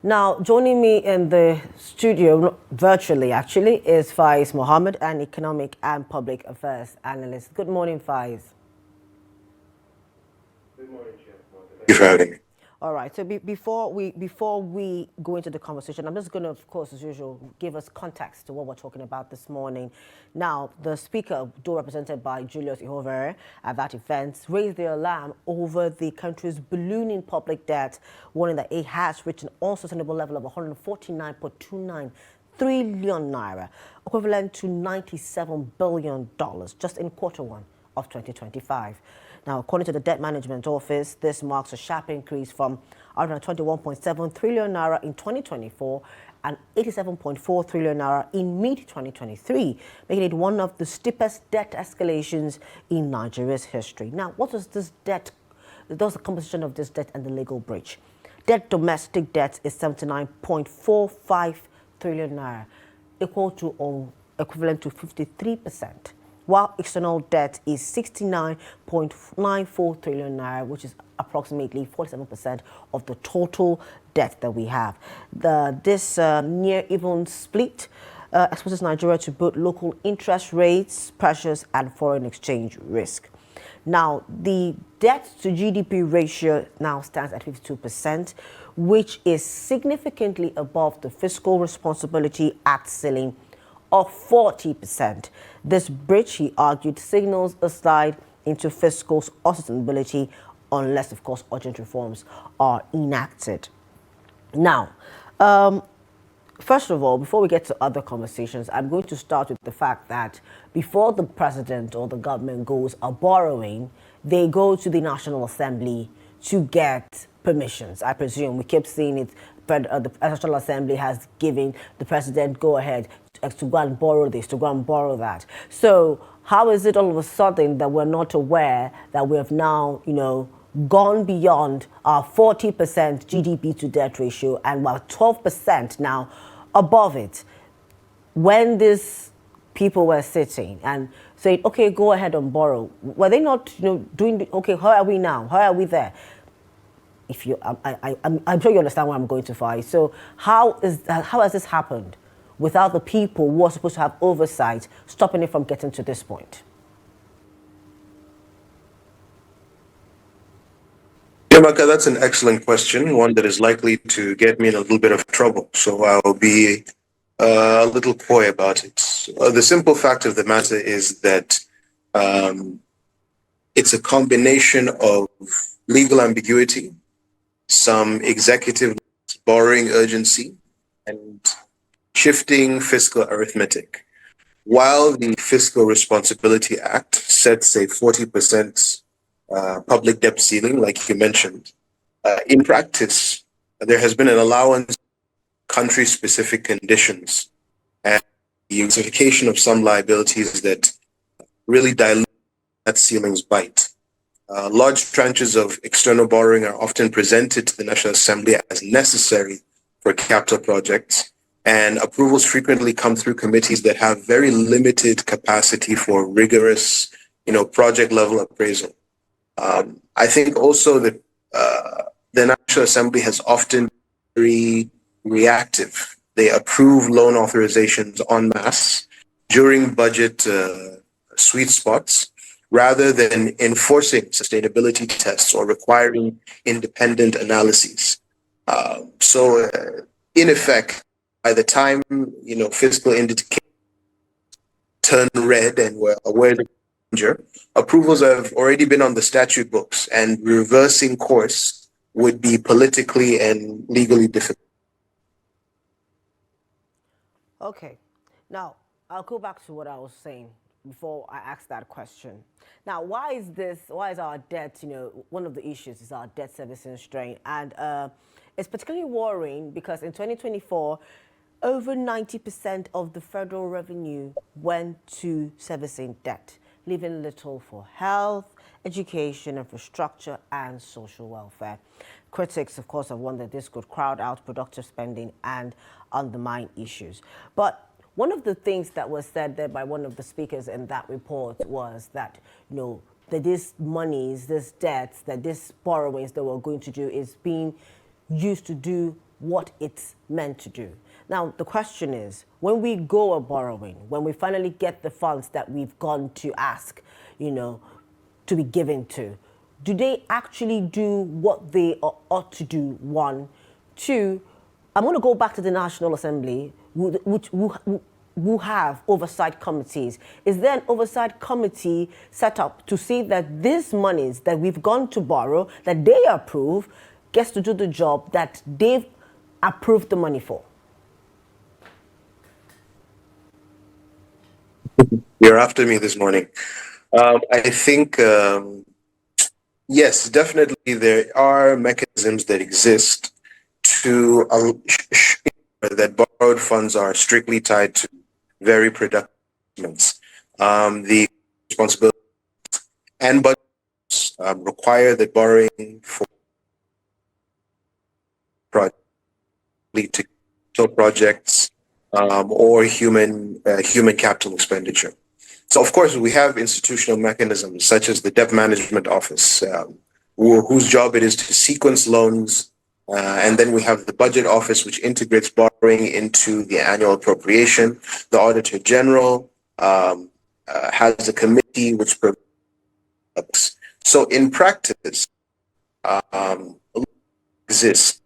Now, joining me in the studio, virtually actually, is Faiz Mohammed, an economic and public affairs analyst. Good morning, Faiz. Good morning, Chiamaka. Thank you for having me. All right. So before we go into the conversation, I'm just going to, of course, as usual, give us context to what we're talking about this morning. Now, the speaker, though represented by Julius Ihovere at that event, raised the alarm over the country's ballooning public debt, warning that it has reached an unsustainable level of 149.29 trillion naira, equivalent to $97 billion just in quarter one of 2025. Now, according to the Debt Management Office, this marks a sharp increase from 121.7 trillion naira in 2024 and 87.4 trillion naira in mid-2023, making it one of the steepest debt escalations in Nigeria's history. Now, what is this debt? What's the composition of this debt and the legal breach? Domestic debt is 79.45 trillion naira, equal to or equivalent to 53%. While external debt is 69.94 trillion naira, which is approximately 47% of the total debt that we have. This near even split exposes Nigeria to both local interest rates, pressures, and foreign exchange risk. Now, the debt to GDP ratio now stands at 52%, which is significantly above the fiscal responsibility act ceiling of 40%. This breach, he argued, signals a slide into fiscal unsustainability unless, of course, urgent reforms are enacted. Now, first of all, before we get to other conversations, I'm going to start with the fact that before the president or the government goes a borrowing, they go to the National Assembly to get permissions. I presume we keep seeing it, but the National Assembly has given the president go ahead to go and borrow this, to go and borrow that. So how is it all of a sudden that we're not aware that we have now, gone beyond our 40% GDP to debt ratio and we're 12% now above it, when these people were sitting and saying, okay, go ahead and borrow? Were they not, okay, how are we now? How are we there? If you, I'm sure you understand where I'm going to find. So how has this happened without the people who are supposed to have oversight stopping it from getting to this point? Chiamaka, that's an excellent question, one that is likely to get me in a little bit of trouble. So I'll be a little coy about it. The simple fact of the matter is that it's a combination of legal ambiguity, some executive borrowing urgency, and shifting fiscal arithmetic. While the Fiscal Responsibility Act sets a 40% public debt ceiling, like you mentioned, in practice, there has been an allowance of country-specific conditions and the justification of some liabilities that really dilute that ceiling's bite. Large tranches of external borrowing are often presented to the National Assembly as necessary for capital projects, and approvals frequently come through committees that have very limited capacity for rigorous, project level appraisal. I think also that the National Assembly has often been very reactive. They approve loan authorizations en masse during budget sweet spots, rather than enforcing sustainability tests or requiring independent analyses. So, in effect, by the time fiscal indicators turn red and we're aware of the danger, approvals have already been on the statute books, and reversing course would be politically and legally difficult. Okay. Now, I'll go back to what I was saying before I ask that question. Now, why is our debt, one of the issues is our debt servicing strain. And it's particularly worrying because in 2024, over 90% of the federal revenue went to servicing debt, leaving little for health, education, infrastructure, and social welfare. Critics, of course, have warned that this could crowd out productive spending and undermine issues. But one of the things that was said there by one of the speakers in that report was that, that these monies, this debts, that these borrowings that we're going to do is being used to do what it's meant to do. Now, the question is, when we go a borrowing, when we finally get the funds that we've gone to ask, to be given to, do they actually do what they ought to do? One. Two, I'm going to go back to the National Assembly, who have oversight committees. Is there an oversight committee set up to see that these monies that we've gone to borrow, that they approve, gets to do the job that they've approved the money for? You're after me this morning. I think, yes, definitely there are mechanisms that exist to that borrowed funds are strictly tied to very productive investments. The responsibility and budgets require that borrowing for projects or human capital expenditure. So, of course, we have institutional mechanisms such as the Debt Management Office, whose job it is to sequence loans. And then we have the Budget Office, which integrates borrowing into the annual appropriation. The Auditor General has a committee which provides. So, in practice, exists.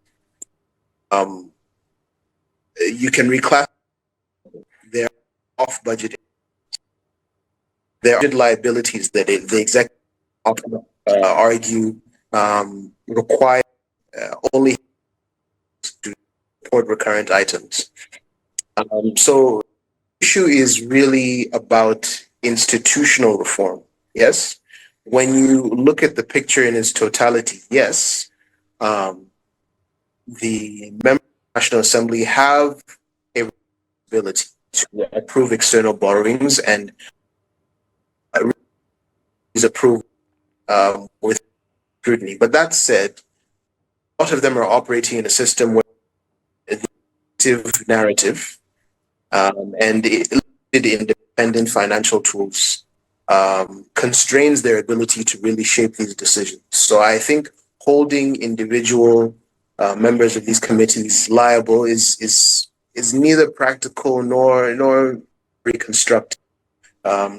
You can reclassify their off-budget. There are liabilities that the executive often argue require only to report recurrent items. So the issue is really about institutional reform. Yes, when you look at the picture in its totality, yes, the members of the National Assembly have a responsibility to approve external borrowings and is approved with scrutiny. But that said, a lot of them are operating in a system where the narrative and independent financial tools constrains their ability to really shape these decisions. So I think holding individual members of these committees liable is neither practical nor reconstructive.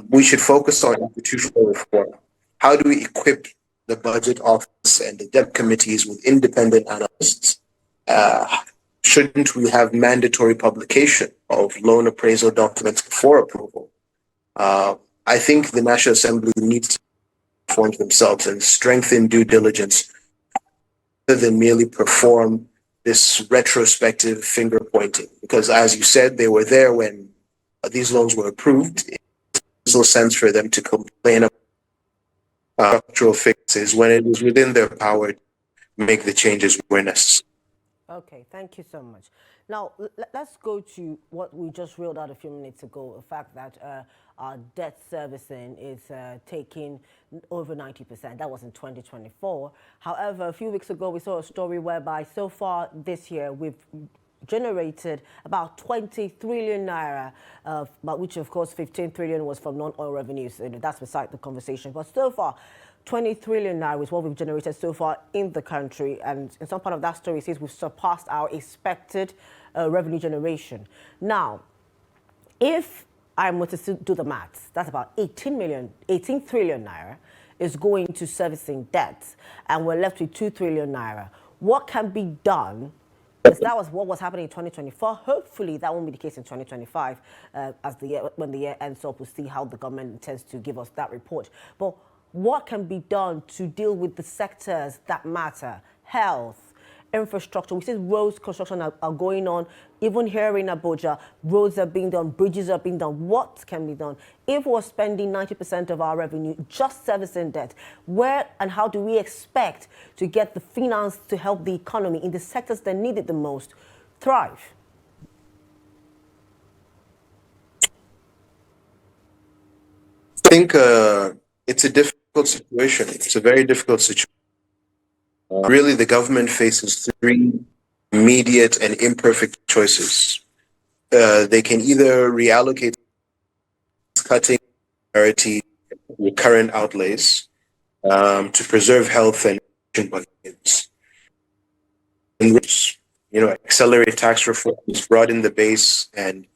We should focus on institutional reform. How do we equip the Budget Office and the debt committees with independent analysts? Shouldn't we have mandatory publication of loan appraisal documents before approval? I think the National Assembly needs to reform themselves and strengthen due diligence rather than merely perform this retrospective finger pointing. Because as you said, they were there when these loans were approved. No sense for them to complain about structural fixes when it is within their power to make the changes where necessary. Okay, thank you so much. Now, let's go to what we just reeled out a few minutes ago, the fact that our debt servicing is taking over 90%. That was in 2024. However, a few weeks ago, we saw a story whereby so far this year, we've generated about 20 trillion naira, but which of course 15 trillion was from non-oil revenues. That's beside the conversation. But so far, 20 trillion naira is what we've generated so far in the country. And in some part of that story, it says we've surpassed our expected revenue generation. Now, if I'm going to do the maths, that's about 18 trillion naira is going to servicing debts, and we're left with 2 trillion naira. What can be done? Because that was what was happening in 2024. Hopefully, that won't be the case in 2025. When the year ends up, we'll see how the government intends to give us that report. But what can be done to deal with the sectors that matter? Health, infrastructure. We see roads construction are going on. Even here in Abuja, roads are being done, bridges are being done. What can be done? If we're spending 90% of our revenue just servicing debt, where and how do we expect to get the finance to help the economy in the sectors that need it the most thrive? I think it's a difficult situation. It's a very difficult situation. Really, the government faces three immediate and imperfect choices. They can either reallocate cutting priority recurrent outlays to preserve health and budgets. accelerate tax reforms, broaden the base, and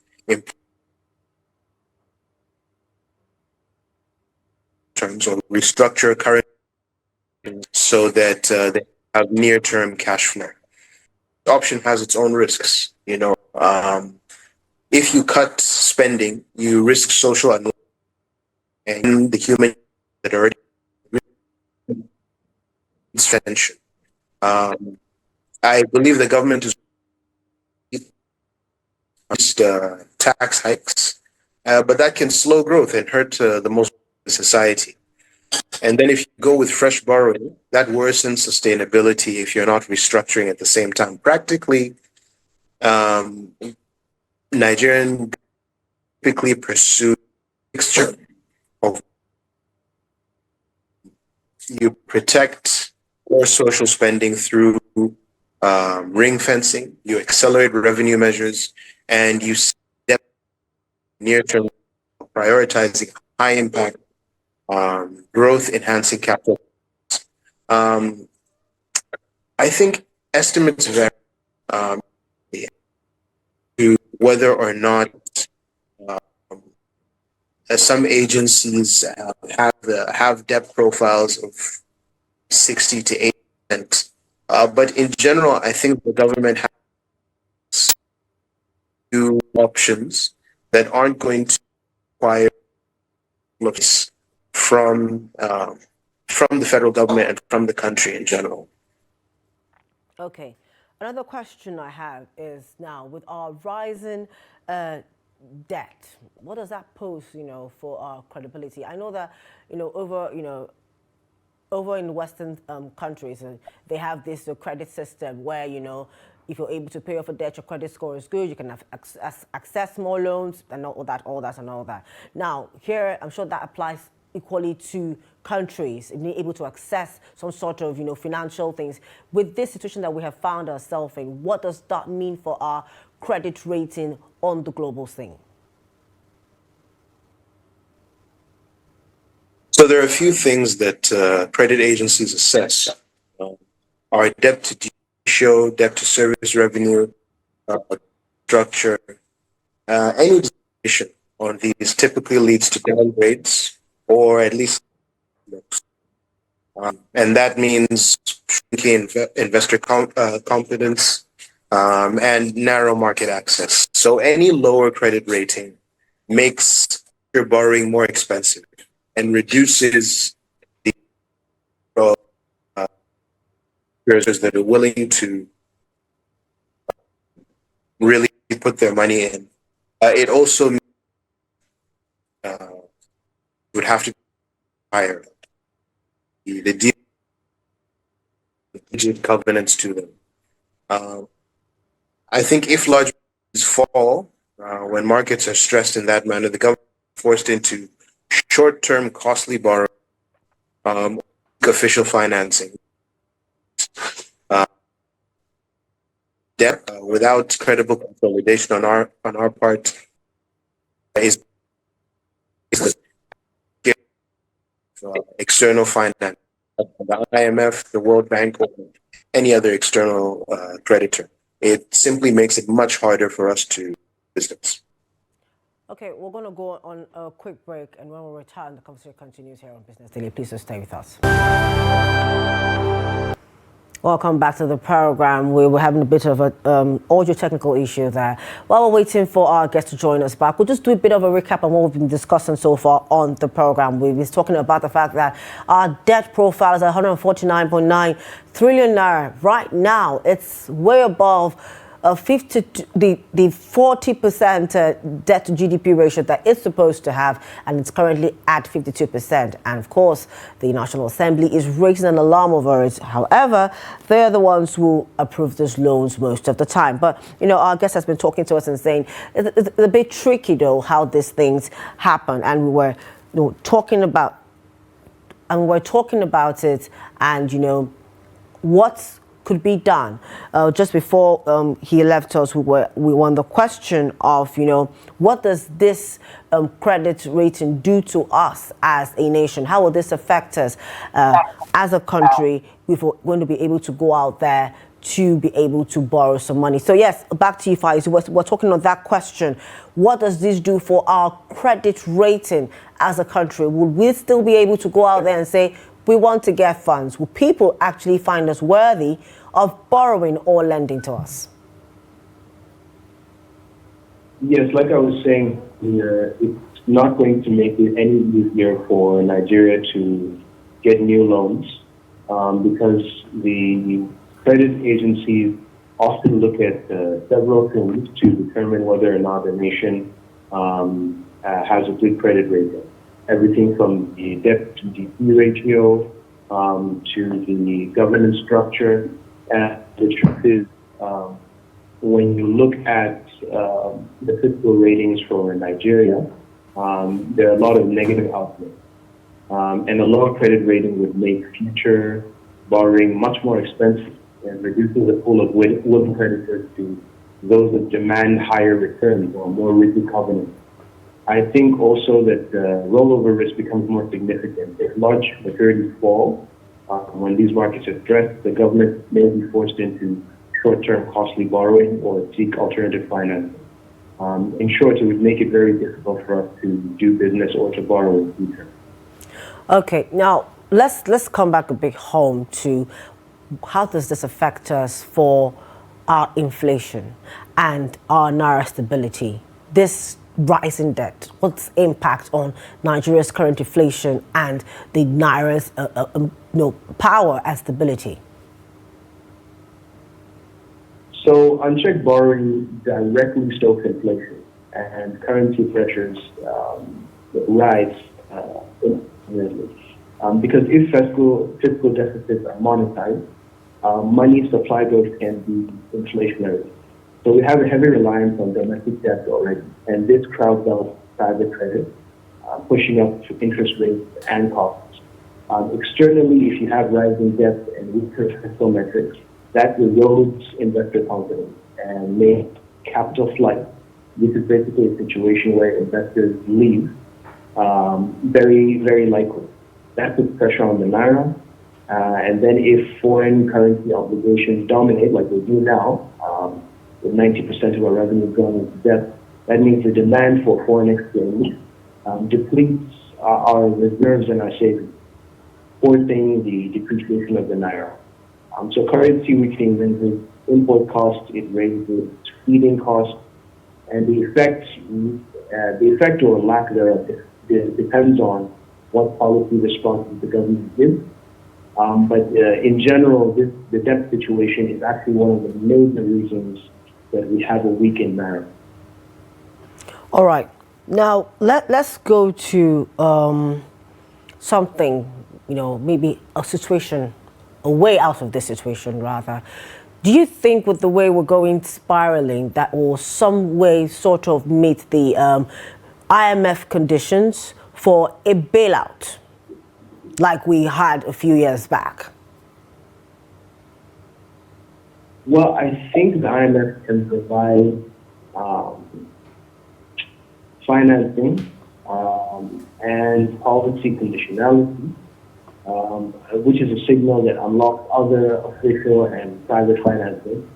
terms or restructure current so that they have near-term cash flow. The option has its own risks. If you cut spending, you risk social unrest and the human that already needs attention. I believe the government is tax hikes, but that can slow growth and hurt the most of society. And then if you go with fresh borrowing, that worsens sustainability if you're not restructuring at the same time. Practically, Nigerian typically pursue a mixture of you protect core social spending through ring fencing, you accelerate revenue measures, and you step near-term prioritizing high impact growth enhancing capital. I think estimates vary to whether or not some agencies have debt profiles of 60 to 80%. But in general, I think the government has two options that aren't going to require looks from the federal government and from the country in general. Okay. Another question I have is now with our rising debt, what does that pose, for our credibility? I know that, over in Western countries, they have this credit system where, if you're able to pay off a debt, your credit score is good, you can have access more loans and all that. Now, here, I'm sure that applies equally to countries, being able to access some sort of, financial things. With this situation that we have found ourselves in, what does that mean for our credit rating on the global scene? So there are a few things that credit agencies assess. Our debt to ratio, debt to service revenue, structure, any decision on these typically leads to downgrades or at least and that means shrinking investor confidence and narrow market access. So any lower credit rating makes your borrowing more expensive and reduces the investors that are willing to really put their money in. It also would have to be higher. The deal covenants to them. I think if large fall, when markets are stressed in that manner, the government is forced into short-term costly borrowing, official financing, debt without credible consolidation on our part is external finance, the IMF, the World Bank, or any other external creditor. It simply makes it much harder for us to business. Okay, we're going to go on a quick break, and when we return, the conversation continues here on Business Daily. Please stay with us. Welcome back to the program. We were having a bit of an audio technical issue there. While we're waiting for our guests to join us back, we'll just do a bit of a recap on what we've been discussing so far on the program. We've been talking about the fact that our debt profile is 149.9 trillion naira. Right now, it's way above the 40% debt to GDP ratio that it's supposed to have, and it's currently at 52%. And of course, the National Assembly is raising an alarm over it. However, they're the ones who approve these loans most of the time. But, our guest has been talking to us and saying it's a bit tricky, though, how these things happen. And we were talking about it and, what could be done. Just before he left us, we won the question of, what does this credit rating do to us as a nation? How will this affect us as a country if we're going to be able to go out there to be able to borrow some money. So yes, back to you, Faiz. We're talking on that question. What does this do for our credit rating as a country? Will we still be able to go out there and say, we want to get funds? Will people actually find us worthy of borrowing or lending to us? Yes, like I was saying, it's not going to make it any easier for Nigeria to get new loans because the credit agencies often look at several things to determine whether or not the nation has a good credit rating. Everything from the debt to GDP ratio to the governance structure. And the truth is, when you look at the fiscal ratings for Nigeria, there are a lot of negative outlooks. And a lower credit rating would make future borrowing much more expensive and reducing the pool of willing creditors to those that demand higher returns or more rigid covenants. I think also that the rollover risk becomes more significant. If large maturities fall, when these markets are stressed, the government may be forced into short-term costly borrowing or seek alternative financing. In short, it would make it very difficult for us to do business or to borrow in the future. Okay, now let's come back a bit home to how does this affect us for our inflation and our naira stability? This rising debt, what's impact on Nigeria's current inflation and the naira's power and stability? So unchecked borrowing directly stokes inflation, and currency pressures rise because if fiscal deficits are monetized, money supply growth can be inflationary. So we have a heavy reliance on domestic debt already, and this crowds out private credit, pushing up interest rates and costs. Externally, if you have rising debt and weaker fiscal metrics, that erodes investor confidence and makes capital flight. This is basically a situation where investors leave, very, very likely. That puts pressure on the naira. And then if foreign currency obligations dominate, like they do now, with 90% of our revenue going into debt, that means the demand for foreign exchange depletes our reserves and our savings, forcing the depreciation of the naira. So currency weakening raises import costs, it raises feeding costs, and the effect or lack thereof depends on what policy responses the government gives. But in general, the debt situation is actually one of the major reasons that we have a weakened naira. All right. Now, let's go to something, maybe a situation, a way out of this situation, rather. Do you think with the way we're going spiraling, that will some way sort of meet the IMF conditions for a bailout like we had a few years back? Well, I think the IMF can provide financing and policy conditionality, which is a signal that unlocks other official and private financing.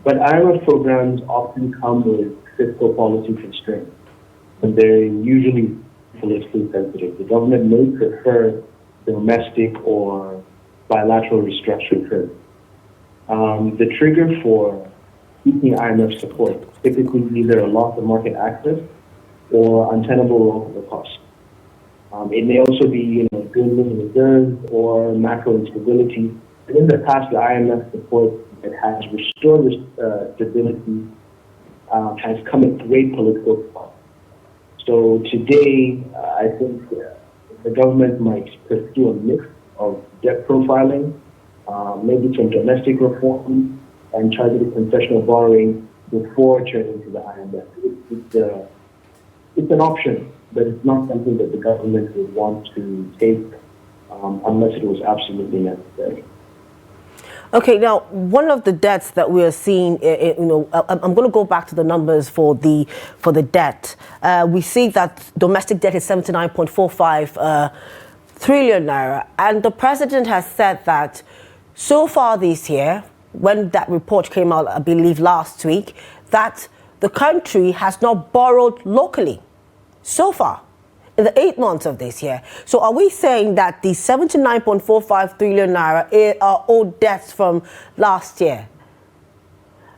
But IMF programs often come with fiscal policy constraints, and they're usually politically sensitive. The government may prefer domestic or bilateral restructuring terms. The trigger for seeking IMF support is typically either a loss of market access or untenable local costs. It may also be, dwindling reserves or macro instability. And in the past, the IMF support that has restored stability has come at great political cost. So today, I think the government might pursue a mix of debt profiling, maybe some domestic reform, and targeted concessional borrowing before turning to the IMF. It's an option, but it's not something that the government would want to take unless it was absolutely necessary. Okay, now one of the debts that we are seeing, I'm going to go back to the numbers for the debt. We see that domestic debt is 79.45 trillion naira, and the president has said that so far this year, when that report came out, I believe last week, that the country has not borrowed locally so far in the 8 months of this year. So are we saying that the 79.45 trillion naira are old debts from last year?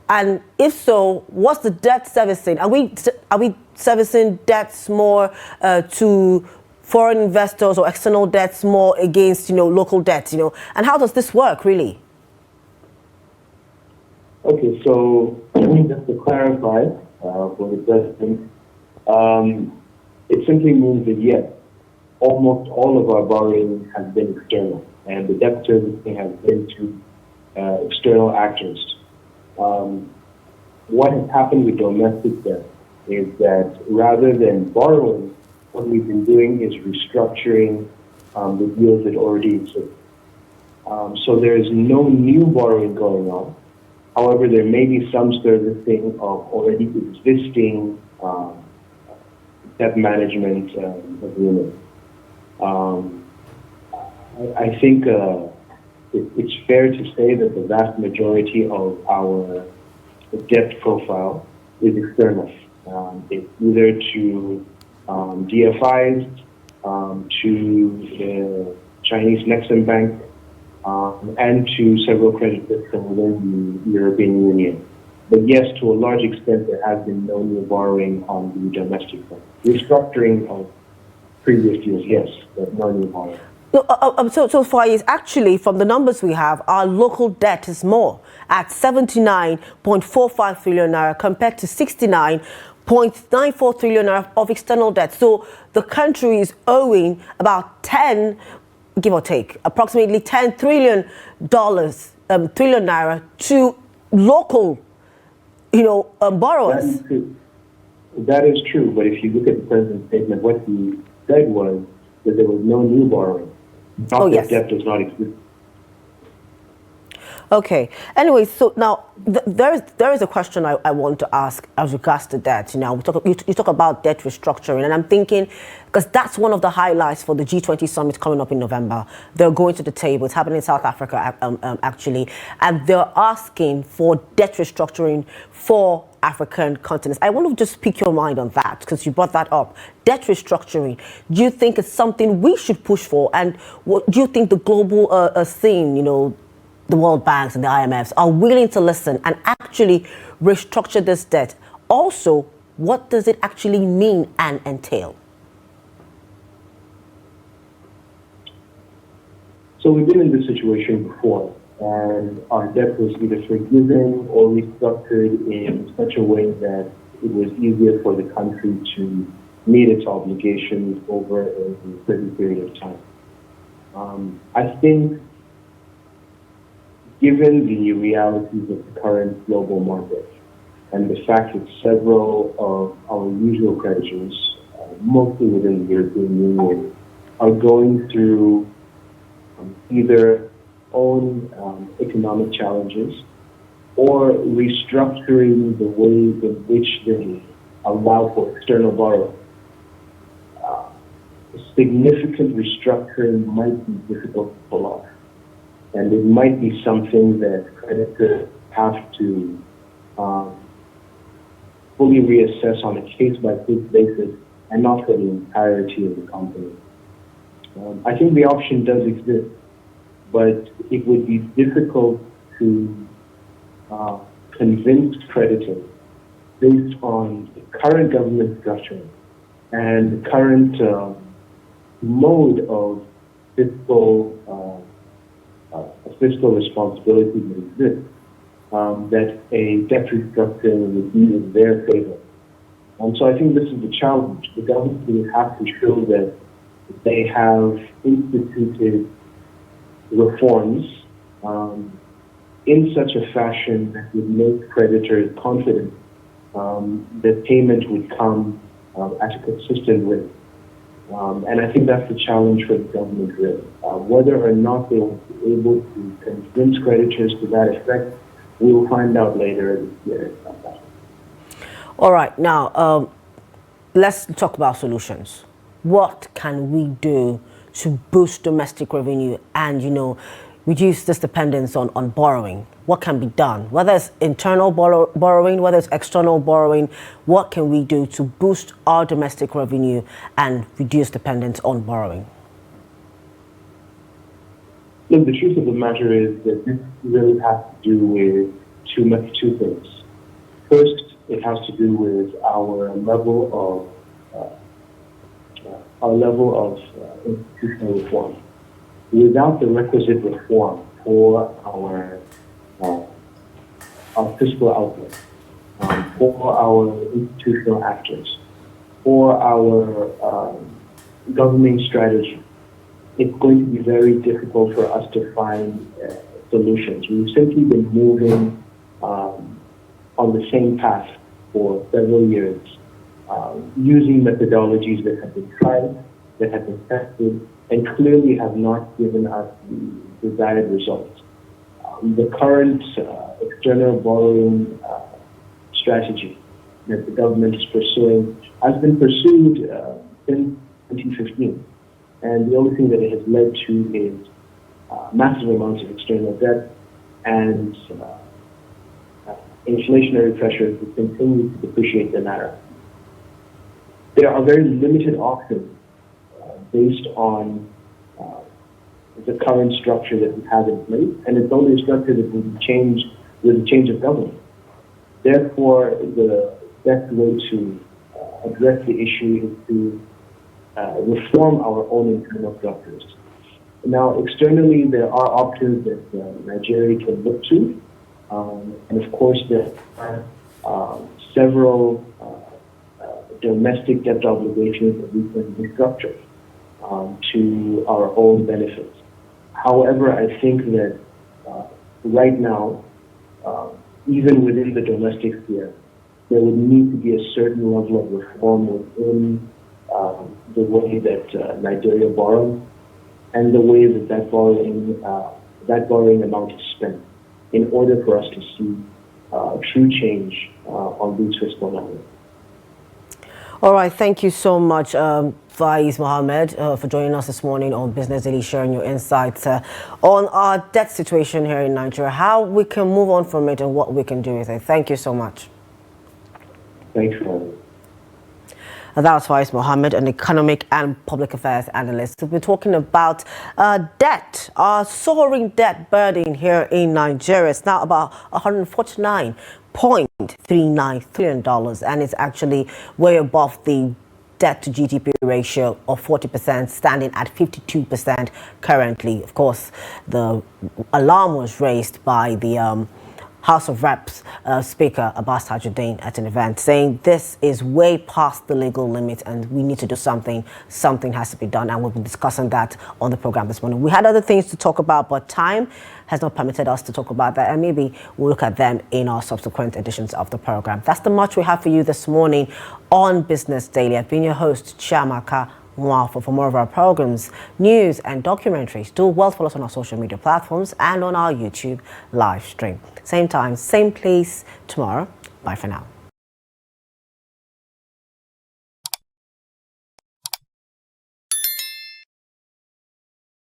And if so, what's the debt servicing? Are we servicing debts more to foreign investors, or external debts more against, local debts, And how does this work, really? Okay, so just to clarify for the president, it simply means that yes, almost all of our borrowing has been external, and the debt servicing has been to external actors. What has happened with domestic debt is that rather than borrowing, what we've been doing is restructuring the deals that already exist. So there is no new borrowing going on. However, there may be some servicing of already existing debt management agreements. I think it's fair to say that the vast majority of our debt profile is external. It's either to DFIs, to the Chinese Nexim Bank, and to several credit systems within the European Union. But yes, to a large extent, there has been no new borrowing on the domestic front. Restructuring of previous deals, yes, but no new borrowing. So Faiz, actually, from the numbers we have, our local debt is more at 79.45 trillion naira compared to 69.94 trillion naira of external debt. So the country is owing about 10, give or take, approximately $10 trillion, trillion naira to local, borrowers. That is true, but if you look at the president's statement, what he said was that there was no new borrowing. Not that debt does not exist. Okay. Anyway, so now there is a question I want to ask as regards to debt. You talk about debt restructuring, and I'm thinking, because that's one of the highlights for the G20 summit coming up in November. They're going to the table. It's happening in South Africa, actually, and they're asking for debt restructuring for African continents. I want to just pick your mind on that, because you brought that up. Debt restructuring. Do you think it's something we should push for? And what do you think the global scene, the World Banks and the IMFs are willing to listen and actually restructure this debt? Also, what does it actually mean and entail? So we've been in this situation before, and our debt was either forgiven or restructured in such a way that it was easier for the country to meet its obligations over a certain period of time. I think, given the realities of the current global market and the fact that several of our usual creditors, mostly within the European Union, are going through either own economic challenges or restructuring the way in which they allow for external borrowing. Significant restructuring might be difficult to pull off. And it might be something that creditors have to fully reassess on a case-by-case basis and not for the entirety of the company. I think the option does exist, but it would be difficult to convince creditors based on the current government structure and the current mode of fiscal responsibility that exists, that a debt restructuring would be in their favor. And so I think this is the challenge. The government will have to show that they have instituted reforms in such a fashion that would make creditors confident that payment would come at a consistent rate. And I think that's the challenge for the government, really. Whether or not they will be able to convince creditors to that effect, we will find out later this year. All right, now let's talk about solutions. What can we do to boost domestic revenue and, reduce this dependence on borrowing? what can be done? Whether it's internal borrowing, whether it's external borrowing, what can we do to boost our domestic revenue and reduce dependence on borrowing? Look, the truth of the matter is that this really has to do with two things. First, it has to do with our level of institutional reform. Without the requisite reform for our fiscal outlook, for our institutional actors, for our governing strategy, it's going to be very difficult for us to find solutions. We've simply been moving on the same path for several years, using methodologies that have been tried, that have been tested, and clearly have not given us the desired results. The current external borrowing strategy that the government is pursuing has been pursued since 2015. And the only thing that it has led to is massive amounts of external debt and inflationary pressures that continue to depreciate the naira. There are very limited options based on the current structure that we have in place, and it's only a structure that will be changed with the change of government. Therefore, the best way to address the issue is to reform our own internal structures. Now, externally, there are options that Nigeria can look to, and of course, there are several domestic debt obligations that we can restructure to our own benefits. However, I think that right now, even within the domestic sphere, there would need to be a certain level of reform within the way that Nigeria borrows and the way that borrowing amount is spent in order for us to see true change on these fiscal numbers. All right, thank you so much, Faiz Mohammed, for joining us this morning on Business Daily, sharing your insights on our debt situation here in Nigeria, how we can move on from it and what we can do with it. Thank you so much. Thanks for having me. That was Faiz Mohammed, an economic and public affairs analyst. We've been talking about debt, our soaring debt burden here in Nigeria. It's now about $149.39 trillion, and it's actually way above the debt to GDP ratio of 40%, standing at 52% currently. Of course, the alarm was raised by the House of Reps Speaker Abbas at an event, saying this is way past the legal limit and we need to do something. Something has to be done, and we've been discussing that on the program this morning. We had other things to talk about, but time has not permitted us to talk about that, and maybe we'll look at them in our subsequent editions of the program. That's the much we have for you this morning on Business Daily. I've been your host, Chiamaka. For more of our programs, news and documentaries, do well follow us on our social media platforms and on our YouTube live stream. Same time, same place tomorrow. Bye for now.